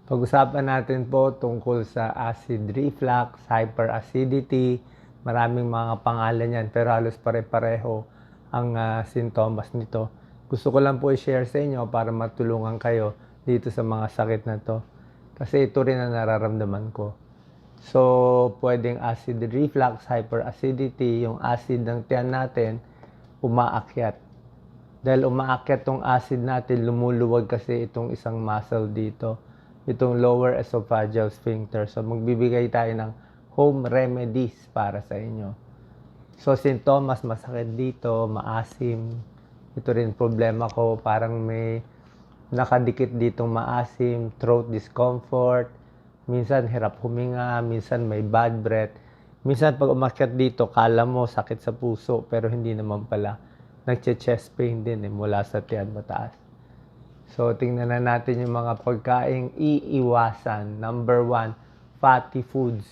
Pag-usapan natin po tungkol sa acid reflux, hyperacidity, maraming mga pangalan yan pero halos pare-pareho ang sintomas nito. Gusto ko lang po i-share sa inyo para matulungan kayo dito sa mga sakit na to. Kasi ito rin ang nararamdaman ko. So, pwedeng acid reflux, hyperacidity, yung acid ng tiyan natin umaakyat. Dahil umaakyat tong acid natin, lumuluwag kasi itong isang muscle dito, itong lower esophageal sphincter. So, magbibigay tayo ng home remedies para sa inyo. So, sintomas, masakit dito, maasim. Ito rin problema ko, parang may nakadikit ditong maasim, throat discomfort, minsan hirap huminga, minsan may bad breath. Minsan pag umakyat dito, kala mo sakit sa puso, pero hindi naman pala. Nagche-chest pain din mula sa tiyan mataas. So, tingnan na natin yung mga pagkaing iiwasan. Number 1, fatty foods.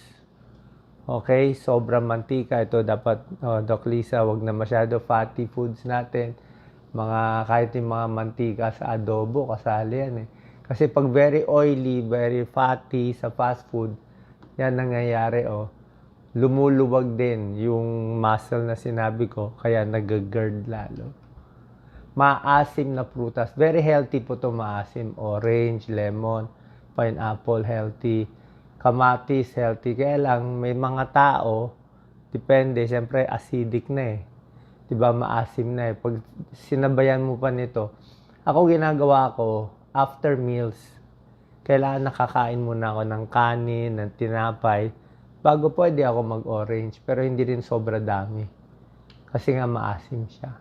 Okay, sobrang mantika. Ito dapat, Doc Lisa, wag na masyado fatty foods natin. Kahit yung mga mantika sa adobo, kasali yan Kasi pag very oily, very fatty sa fast food, yan nangyayari lumuluwag din yung muscle na sinabi ko, kaya nag-GERD lalo. Maasim na prutas. Very healthy po to maasim. Orange, lemon, pineapple, healthy. Kamatis, healthy. Kaya lang, may mga tao, depende, siyempre acidic na Diba, maasim na Pag sinabayan mo pa nito, ako ginagawa ko, after meals, kailangan nakakain muna ako ng kanin, ng tinapay, bago pwede ako mag-orange, pero hindi rin sobra dami. Kasi nga maasim siya.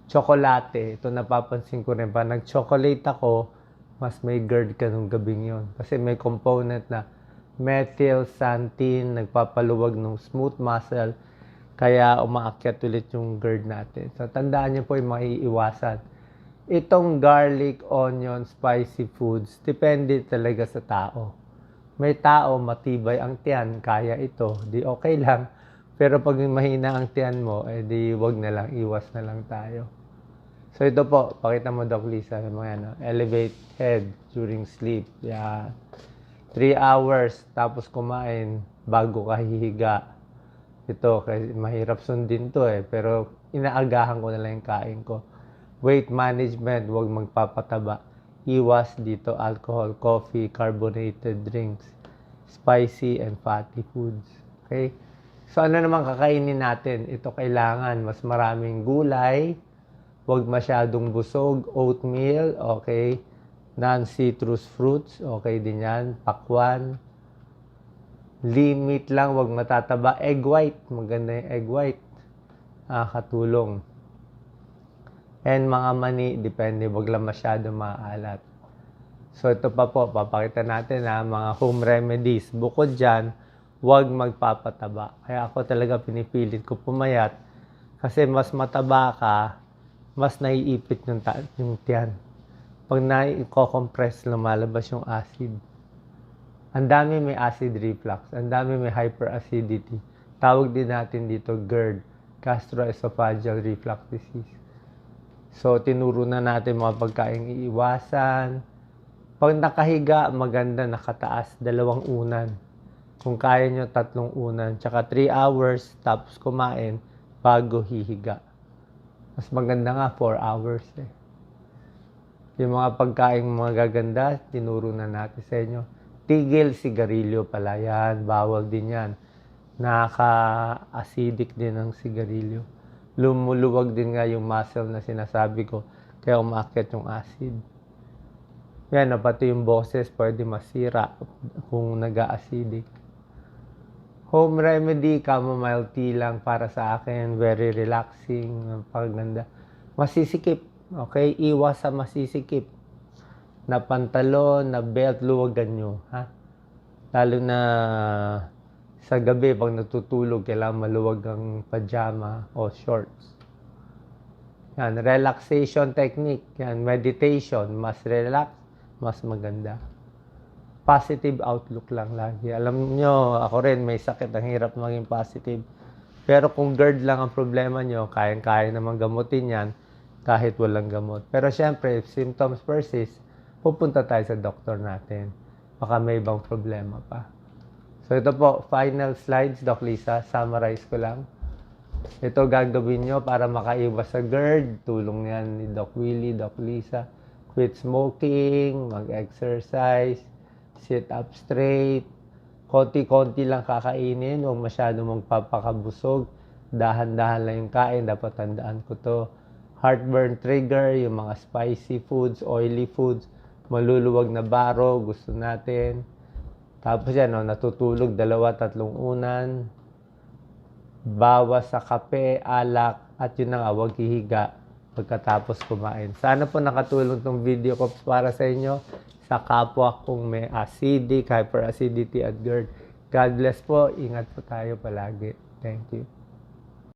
Tsokolate, ito napapansin ko rin. Pag nag-chocolate ako, mas may GERD ka nung gabing yon. Kasi may component na methylxanthine, nagpapaluwag ng smooth muscle, kaya umaakyat ulit yung GERD natin. So, tandaan niyo po yung maiiwasan. Itong garlic, onion, spicy foods, depende talaga sa tao. May tao, matibay ang tiyan, kaya ito, di okay lang. Pero pag mahina ang tiyan mo, di wag na lang, iwas na lang tayo. So ito po, pakita mo Doc Lisa, elevate head during sleep. Yeah. 3 hours, tapos kumain bago ka hihiga. Ito, kasi mahirap sundin to pero inaagahan ko na lang yung kain ko. Weight management, wag magpapataba. Iwas dito alcohol, coffee, carbonated drinks, spicy and fatty foods. Okay? So ano naman kakainin natin? Ito kailangan mas maraming gulay, wag masyadong busog, oatmeal, okay? Non-citrus fruits, okay din yan. Pakwan. Limit lang, wag matataba. Egg white, maganda yung egg white. Katulong. And mga mani, depende, wag lang masyado maalat. So ito pa po, papakita natin mga home remedies. Bukod dyan, wag magpapataba. Kaya ako talaga pinipilit ko pumayat. Kasi mas mataba ka, mas naiipit yung tiyan. Pag nai-compress, lumalabas yung acid. Ang dami may acid reflux, ang dami may hyperacidity. Tawag din natin dito GERD, gastroesophageal reflux disease. So, tinuro na natin mga pagkain iiwasan. Pag nakahiga, maganda nakataas, 2 unan. Kung kaya nyo, 3 unan. Tsaka 3 hours, tapos kumain, bago hihiga. Mas maganda nga, 4 hours Yung mga pagkain magaganda, tinuro na natin sa inyo. Tigil sigarilyo pala yan, bawal din yan. Nakaka-acidic din ang sigarilyo. Lumuluwag din nga yung muscle na sinasabi ko, kaya umakyat yung acid. Yan, pati yung boses pwede masira kung nag-acidic. Home remedy, chamomile tea lang para sa akin, very relaxing, paganda. Masisikip, okay? Iwas sa masisikip. Na pantalon, na belt, luwagan nyo, Lalo na sa gabi, pag natutulog, kailangan maluwag ang pajama o shorts. Yan, relaxation technique. Yan, meditation. Mas relax, mas maganda. Positive outlook lang lagi. Alam nyo, ako rin, may sakit. Ang hirap maging positive. Pero kung GERD lang ang problema nyo, kayang-kaya naman gamutin yan kahit walang gamot. Pero syempre, if symptoms persist, pupunta tayo sa doktor natin. Baka may ibang problema pa. So ito po, final slides, Doc Lisa. Summarize ko lang. Ito gagawin nyo para makaiwas sa GERD. Tulong yan ni Doc Willie, Doc Lisa. Quit smoking, mag-exercise, sit up straight. Konti-konti lang kakainin, huwag masyado magpapakabusog. Dahan-dahan lang yung kain, dapat tandaan ko to. Heartburn trigger, yung mga spicy foods, oily foods, maluluwag na baro, gusto natin. Tapos yan, natutulog 2-3 unan. Bawas sa kape, alak, at yun na nga, huwag hihiga pagkatapos kumain. Sana po nakatulong tong video ko para sa inyo, sa kapwa kung may acidic, hyperacidity at GERD. God bless po. Ingat po tayo palagi. Thank you.